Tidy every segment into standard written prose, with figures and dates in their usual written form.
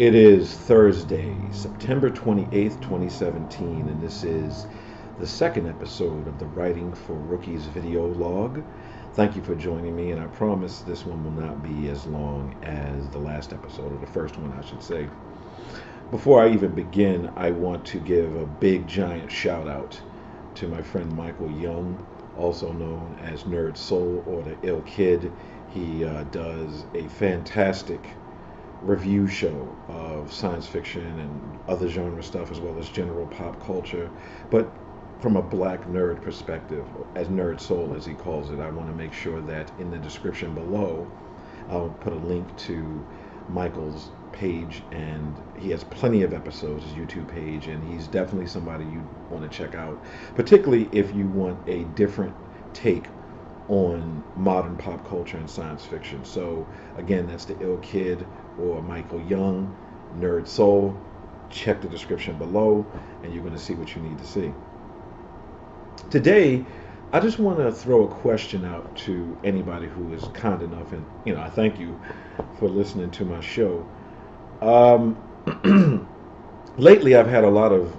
It is Thursday, September 28th, 2017, and this is the second episode of the Writing for Rookies video log. Thank you for joining me, and I promise this one will not be as long as the last episode, or the first one, I should say. Before I even begin, I want to give a big, giant shout out to my friend Michael Young, also known as Nerd Soul or the Ill Kid. He does a fantastic review show of science fiction and other genre stuff, as well as general pop culture, but from a black nerd perspective, as Nerd Soul as he calls it. I want to make sure that in the description below I'll put a link to Michael's page, and he has plenty of episodes, his YouTube page, and he's definitely somebody you want to check out, particularly if you want a different take on modern pop culture and science fiction. So again, that's the Ill Kid or Michael Young, Nerd Soul. Check the description below and you're going to see what you need to see. Today, I just want to throw a question out to anybody who is kind enough, and I thank you for listening to my show. Lately, I've had a lot of,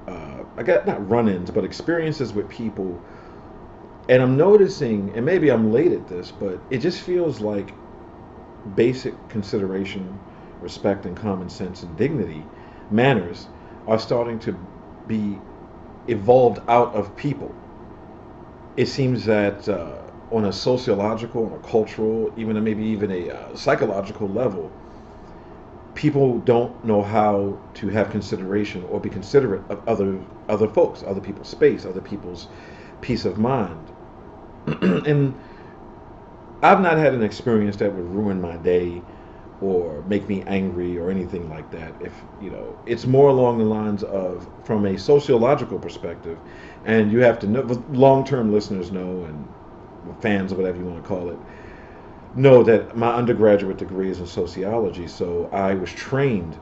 I got not run-ins, but experiences with people, and I'm noticing, and maybe I'm late at this, but it just feels like basic consideration, respect, and common sense and dignity, manners, are starting to be evolved out of people. It seems that on a sociological, on a cultural, maybe even a psychological level, people don't know how to have consideration or be considerate of other folks, other people's space, other people's peace of mind. And I've not had an experience that would ruin my day or make me angry or anything like that. It's more along the lines of, from a sociological perspective, and you have to know, long-term listeners know, and fans or whatever you want to call it, know that my undergraduate degree is in sociology, so I was trained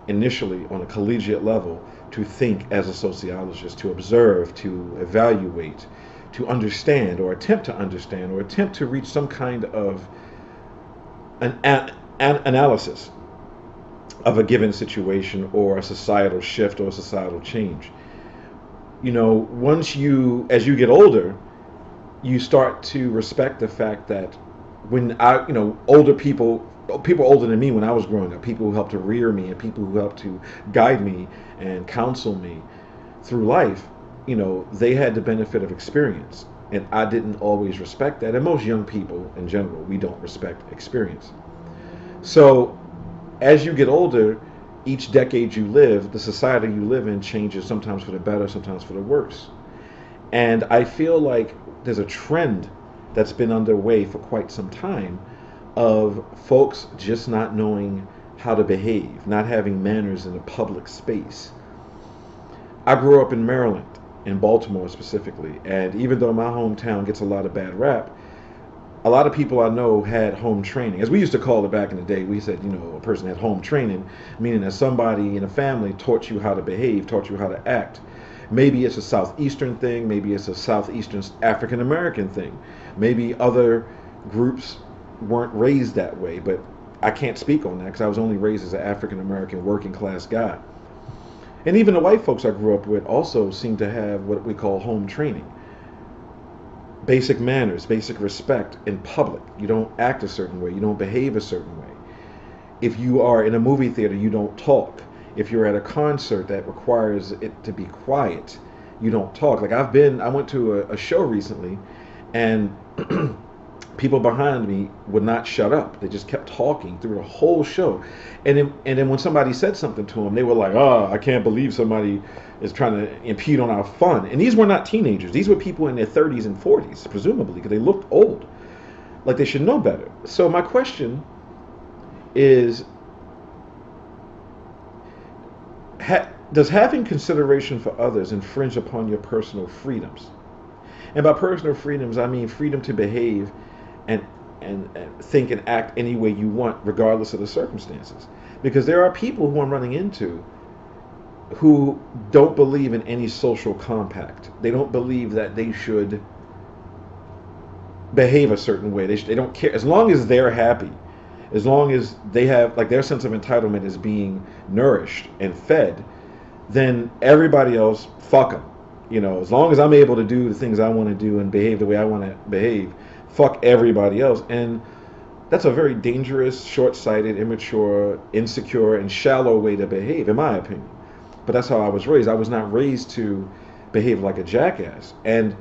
initially on a collegiate level to think as a sociologist, to observe, to evaluate, to understand, or attempt to understand, or attempt to reach some kind of an analysis of a given situation or a societal shift or a societal change. Once as you get older, you start to respect the fact that when older people older than me when I was growing up, people who helped to rear me and people who helped to guide me and counsel me through life, they had the benefit of experience, and I didn't always respect that. And most young people in general, we don't respect experience. So as you get older, each decade you live, the society you live in changes, sometimes for the better, sometimes for the worse. And I feel like there's a trend that's been underway for quite some time of folks just not knowing how to behave, not having manners in a public space. I grew up in Maryland, in Baltimore specifically, and even though my hometown gets a lot of bad rap, a lot of people I know had home training. As we used to call it back in the day, we said, a person had home training, meaning that somebody in a family taught you how to behave, taught you how to act. Maybe it's a Southeastern thing, maybe it's a Southeastern African American thing. Maybe other groups weren't raised that way, but I can't speak on that because I was only raised as an African American working class guy. And even the white folks I grew up with also seem to have what we call home training. Basic manners, basic respect in public. You don't act a certain way, you don't behave a certain way. If you are in a movie theater, you don't talk. If you're at a concert that requires it to be quiet, you don't talk. Like I went to a show recently, and people behind me would not shut up. They just kept talking through the whole show. And then when somebody said something to them, they were like, I can't believe somebody is trying to impede on our fun. And these were not teenagers. These were people in their 30s and 40s, presumably, because they looked old, like they should know better. So my question is, does having consideration for others infringe upon your personal freedoms? And by personal freedoms, I mean freedom to behave and think and act any way you want, regardless of the circumstances. Because there are people who I'm running into who don't believe in any social compact. They don't believe that they should behave a certain way. They don't care. As long as they're happy, as long as they have like their sense of entitlement is being nourished and fed, then everybody else, fuck them. You know, as long as I'm able to do the things I want to do and behave the way I want to behave, fuck everybody else. And that's a very dangerous, short-sighted, immature, insecure, and shallow way to behave, in my opinion. But that's how I was raised. I was not raised to behave like a jackass. And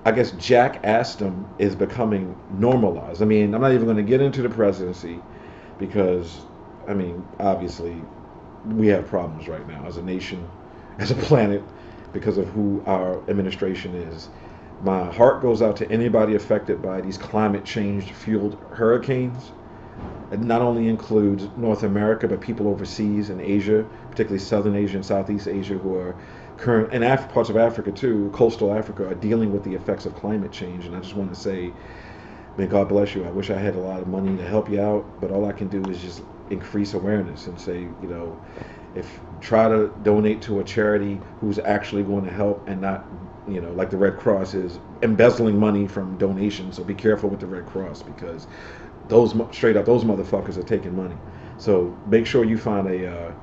I guess jackassdom is becoming normalized. I mean, I'm not even going to get into the presidency because, I mean, obviously, we have problems right now as a nation, as a planet, because of who our administration is. My heart goes out to anybody affected by these climate change fueled hurricanes. It not only includes North America, but people overseas in Asia, particularly Southern Asia and Southeast Asia, who are current, and parts of Africa too, coastal Africa, are dealing with the effects of climate change. And I just want to say, may God bless you. I wish I had a lot of money to help you out, but all I can do is just increase awareness and say, you know, if try to donate to a charity who's actually going to help and not, you know, like the Red Cross is embezzling money from donations. So be careful with the Red Cross, because those straight up, those motherfuckers are taking money. So make sure you find a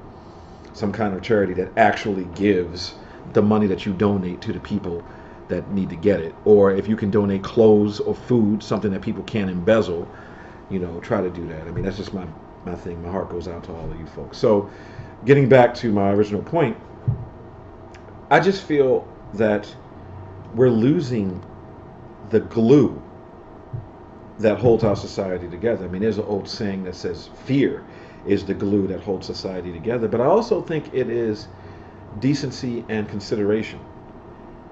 some kind of charity that actually gives the money that you donate to the people that need to get it. Or if you can donate clothes or food, something that people can't embezzle, you know, try to do that. I mean, that's just my thing. My heart goes out to all of you folks. So getting back to my original point, I just feel that we're losing the glue that holds our society together. I mean, there's an old saying that says fear is the glue that holds society together. But I also think it is decency and consideration.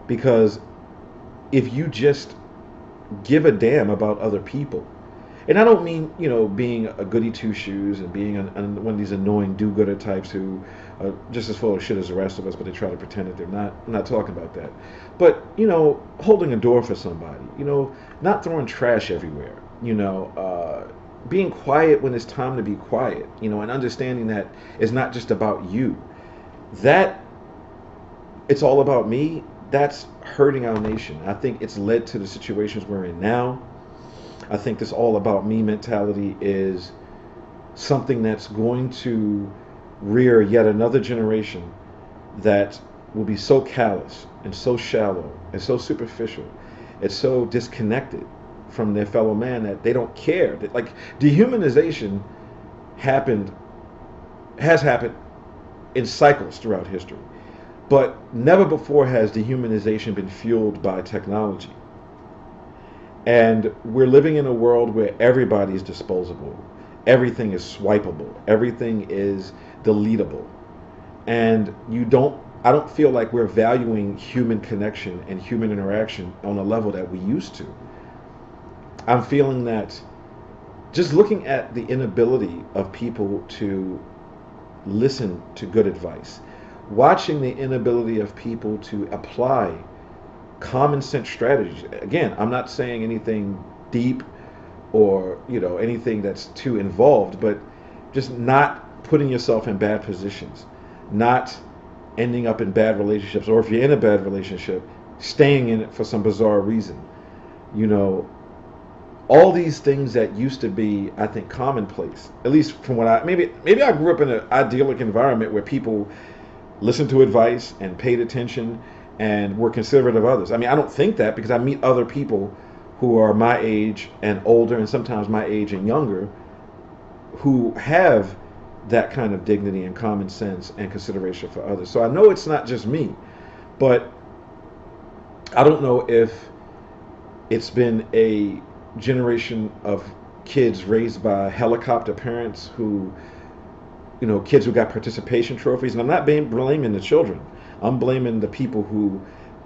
Because if you just give a damn about other people, and I don't mean, you know, being a goody two-shoes and being one of these annoying do-gooder types who are just as full of shit as the rest of us, but they try to pretend that they're not. I'm not talking about that. But, you know, holding a door for somebody, you know, not throwing trash everywhere, you know, being quiet when it's time to be quiet, you know, and understanding that it's not just about you. That it's all about me, that's hurting our nation. I think it's led to the situations we're in now. I think this all about me mentality is something that's going to rear yet another generation that will be so callous and so shallow and so superficial. It's so disconnected from their fellow man that they don't care. That, like, dehumanization has happened in cycles throughout history. But never before has dehumanization been fueled by technology. And we're living in a world where everybody is disposable. Everything is swipeable. Everything is deletable. And I don't feel like we're valuing human connection and human interaction on a level that we used to. I'm feeling that just looking at the inability of people to listen to good advice, watching the inability of people to apply common sense strategies. Again, I'm not saying anything deep or, you know, anything that's too involved, but just not putting yourself in bad positions, not ending up in bad relationships, or if you're in a bad relationship, staying in it for some bizarre reason. You know, all these things that used to be, I think, commonplace, at least from what maybe I grew up in an idyllic environment where people listened to advice and paid attention and were considerate of others. I mean, I don't think that, because I meet other people who are my age and older, and sometimes my age and younger, who have that kind of dignity and common sense and consideration for others. So I know it's not just me, but I don't know if it's been a generation of kids raised by helicopter parents who, you know, kids who got participation trophies. And I'm not blaming the children. I'm blaming the people who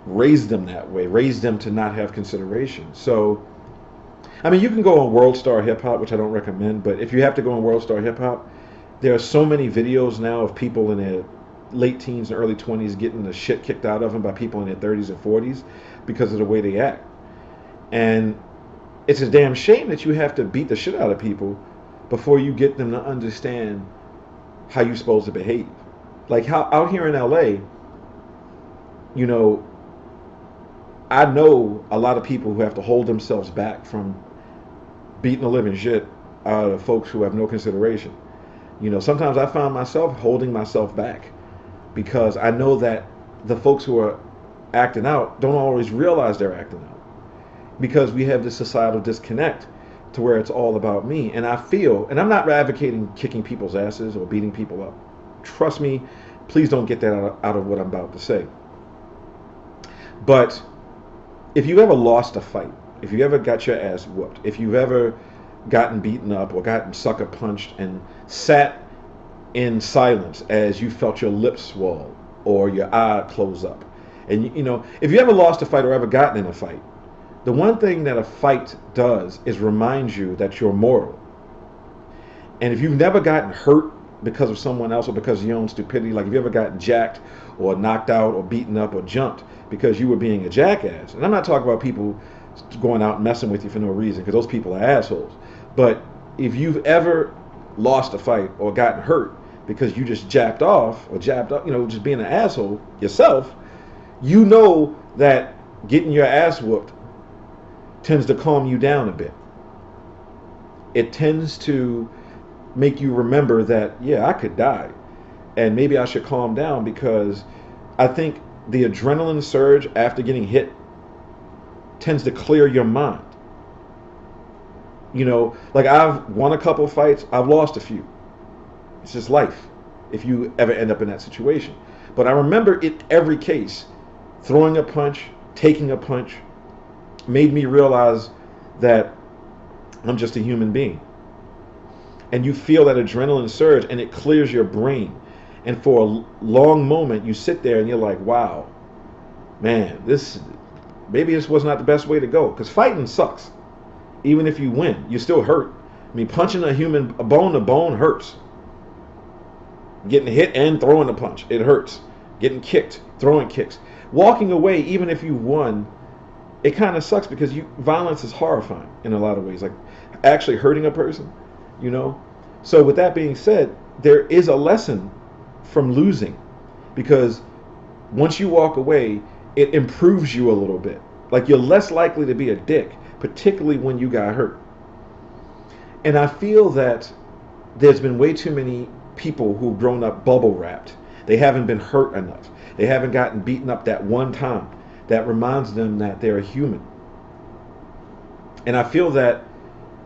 raised them that way, raised them to not have consideration. So, I mean, you can go on World Star Hip Hop, which I don't recommend, but if you have to go on World Star Hip Hop, there are so many videos now of people in their late teens and early 20s getting the shit kicked out of them by people in their 30s and 40s because of the way they act. And it's a damn shame that you have to beat the shit out of people before you get them to understand how you're supposed to behave. Like how out here in LA, you know, I know a lot of people who have to hold themselves back from beating the living shit out of folks who have no consideration. Sometimes I find myself holding myself back because I know that the folks who are acting out don't always realize they're acting out because we have this societal disconnect to where it's all about me. And I feel, and I'm not advocating kicking people's asses or beating people up. Trust me, please don't get that out of what I'm about to say. But if you ever lost a fight, if you ever got your ass whooped, if you've ever gotten beaten up or gotten sucker punched and sat in silence as you felt your lips swell or your eye close up, and if you ever lost a fight or ever gotten in a fight, the one thing that a fight does is remind you that you're mortal. And if you've never gotten hurt because of someone else or because of your own stupidity, like if you ever gotten jacked or knocked out or beaten up or jumped because you were being a jackass, and I'm not talking about people going out and messing with you for no reason, because those people are assholes. But if you've ever lost a fight or gotten hurt because you just jacked off or jabbed up, just being an asshole yourself, that getting your ass whooped tends to calm you down a bit. It tends to make you remember that, yeah, I could die, and maybe I should calm down, because I think the adrenaline surge after getting hit tends to clear your mind. Like I've won a couple of fights, I've lost a few. It's just life if you ever end up in that situation. But I remember in every case, throwing a punch, taking a punch, made me realize that I'm just a human being. And you feel that adrenaline surge and it clears your brain. And for a long moment, you sit there and you're like, wow, man, maybe this was not the best way to go. Because fighting sucks. Even if you win, you still hurt. I mean, punching a bone to bone hurts. Getting hit and throwing a punch, it hurts. Getting kicked, throwing kicks. Walking away, even if you won, it kind of sucks, because violence is horrifying in a lot of ways. Like actually hurting a person, So with that being said, there is a lesson from losing, because once you walk away, it improves you a little bit. Like you're less likely to be a dick, particularly when you got hurt. And I feel that there's been way too many people who've grown up bubble wrapped. They haven't been hurt enough. They haven't gotten beaten up that one time that reminds them that they're a human. And I feel that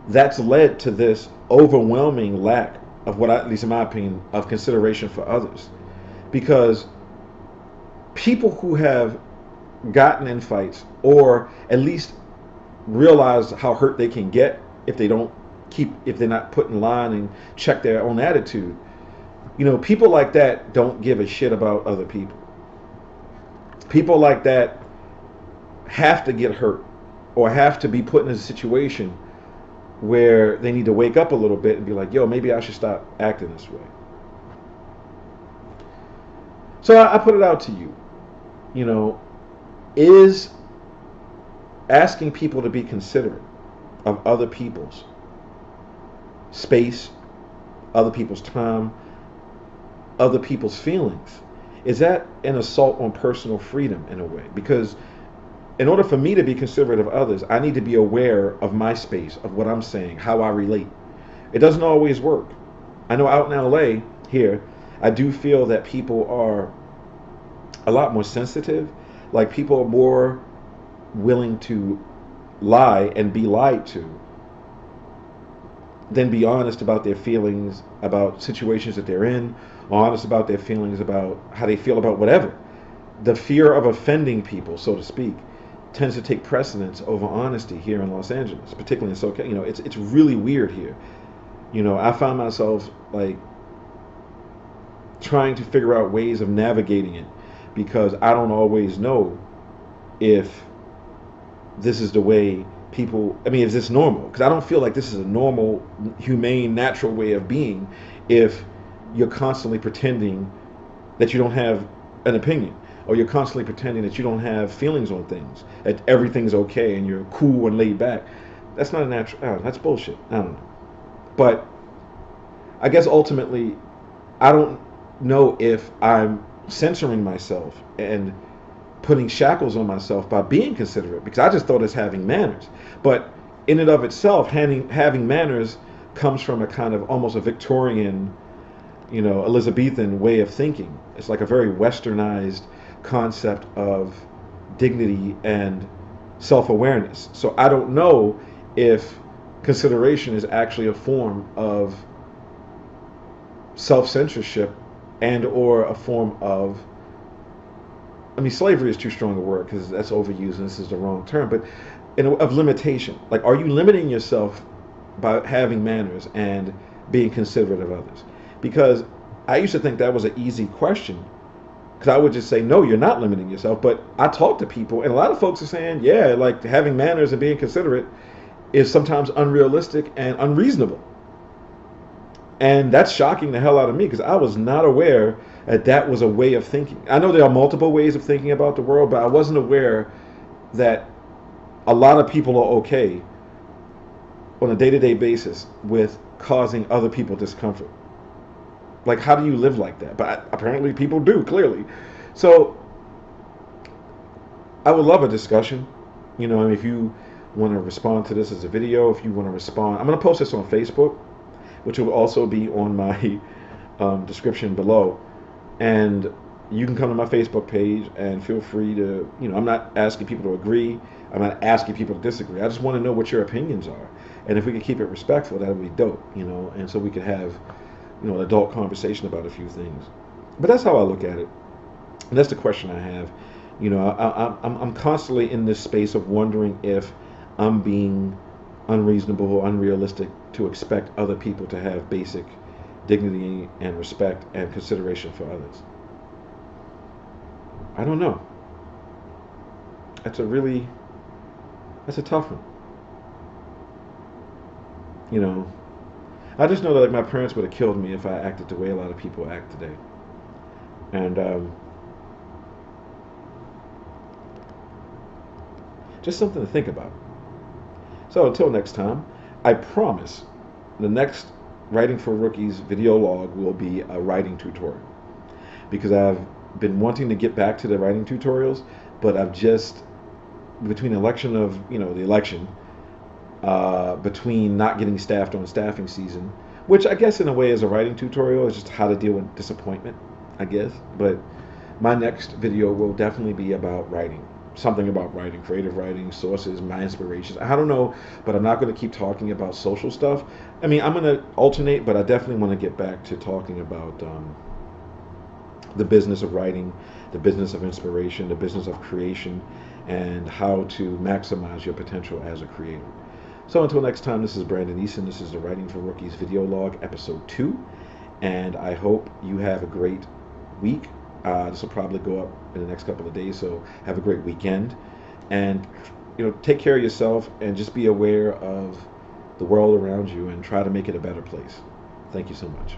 that's led to this overwhelming lack of at least in my opinion, of consideration for others. Because people who have gotten in fights, or at least realize how hurt they can get if they're not put in line and check their own attitude, people like that don't give a shit about other people. People like that have to get hurt or have to be put in a situation where they need to wake up a little bit and be like, yo, maybe I should stop acting this way. So I put it out to you, is asking people to be considerate of other people's space, other people's time, other people's feelings, is that an assault on personal freedom in a way? Because in order for me to be considerate of others, I need to be aware of my space, of what I'm saying, how I relate. It doesn't always work. I know out in LA here, I do feel that people are a lot more sensitive. Like people are more willing to lie and be lied to than be honest about their feelings about situations that they're in, or honest about their feelings about how they feel about whatever. The fear of offending people, so to speak, tends to take precedence over honesty here in Los Angeles, particularly in SoCal. It's really weird here. I find myself like trying to figure out ways of navigating it, because I don't always know if this is the way people, is this normal? Because I don't feel like this is a normal, humane, natural way of being if you're constantly pretending that you don't have an opinion, or you're constantly pretending that you don't have feelings on things, that everything's okay and you're cool and laid back. That's not a natural, that's bullshit. I don't know. But I guess ultimately, I don't know if I'm censoring myself and putting shackles on myself by being considerate, because I just thought it's having manners. But in and of itself, having manners comes from a kind of almost a Victorian, Elizabethan way of thinking. It's like a very westernized concept of dignity and self-awareness. So I don't know if consideration is actually a form of self-censorship and or a form of, I mean, slavery is too strong a word because that's overused and this is the wrong term, but of limitation. Like, are you limiting yourself by having manners and being considerate of others? Because I used to think that was an easy question, because I would just say, no, you're not limiting yourself. But I talk to people, and a lot of folks are saying, yeah, like having manners and being considerate is sometimes unrealistic and unreasonable. And that's shocking the hell out of me, because I was not aware that that was a way of thinking. I know there are multiple ways of thinking about the world, but I wasn't aware that a lot of people are okay on a day-to-day basis with causing other people discomfort. Like, how do you live like that? But apparently people do, clearly. So I would love a discussion. I mean, if you want to respond to this as a video, if you want to respond, I'm going to post this on Facebook, which will also be on my description below. And you can come to my Facebook page and feel free to, I'm not asking people to agree. I'm not asking people to disagree. I just want to know what your opinions are. And if we could keep it respectful, that would be dope, and so we could have, an adult conversation about a few things. But that's how I look at it. And that's the question I have. I'm constantly in this space of wondering if I'm being unreasonable or unrealistic to expect other people to have basic dignity and respect and consideration for others. I don't know. That's a tough one. I just know that, like, my parents would have killed me if I acted the way a lot of people act today. And just something to think about. So until next time, I promise the next Writing for Rookies video log will be a writing tutorial, because I've been wanting to get back to the writing tutorials, but I've just, between the election, between not getting staffed on staffing season, which I guess in a way is a writing tutorial, is just how to deal with disappointment, I guess. But my next video will definitely be about writing. Something about writing, creative writing, sources, my inspirations. I don't know, but I'm not going to keep talking about social stuff. I mean, I'm going to alternate, but I definitely want to get back to talking about the business of writing, the business of inspiration, the business of creation, and how to maximize your potential as a creator. So until next time, this is Brandon Easton. This is the Writing for Rookies video log, episode 2. And I hope you have a great week. This will probably go up in the next couple of days, so have a great weekend. And, take care of yourself and just be aware of the world around you and try to make it a better place. Thank you so much.